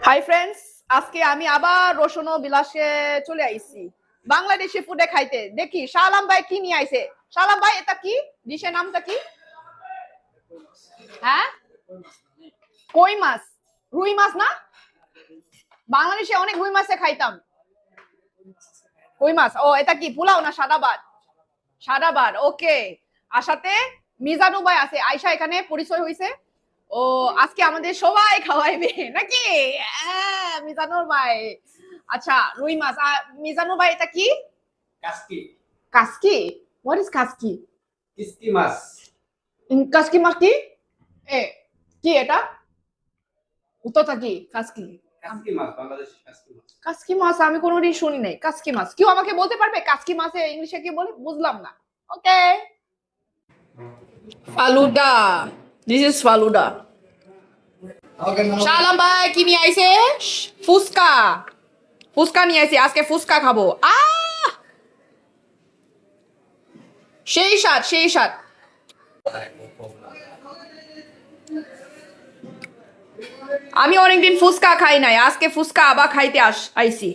Hi friends, আজকে আমি আবার রোশন ও বিলাসে চলে আইছি বাংলাদেশি ফুডে খাইতে। দেখি শালাম ভাই কি নিয়ে আইছে। শালাম ভাই, এটা কি ডিশের নামটা কি? হ্যাঁ, কই মাছ, রুই মাছ না? বাংলাদেশে অনেক রুই মাছে খাইতাম। কই মাছ, ও এটা কি পোলাও না সাদা ভাত? সাদা ভাত, ওকে। আর সাথে মিজানু ভাই আছে, আয়শা এখানে পরিচয় হইছে। ও আজকে আমাদের সবাই খাওয়াইবে নাকি? মিজানুর ভাই। আচ্ছা, রুই মাছ। আর মিজানুর ভাই, এটা কি? কাসকি। কাসকি? What is কাসকি? কিসকি মাছ। কাসকি মাছ কি? এ কি এটা? উত্তরটা কি? কাসকি। কাসকি মাছ, বাংলাদেশি কাসকি মাছ। কাসকি মাছ আমি কোনোদিন শুনি নাই। কাসকি মাছ কেউ আমাকে বলতে পারবে কাসকি মাছে ইংলিশে কি বলে? বুঝলাম না। Okay, falooda. This is falooda. শালাম ভাই কি নিয়ে আইছে? ফুচকা। ফুচকা নিয়ে আইছে, আজকে ফুচকা খাবো। সেই স্বাদ, সেই স্বাদ। আমি অনেকদিন ফুচকা খাই নাই, আজকে ফুচকা আবার খাইতে আইছি।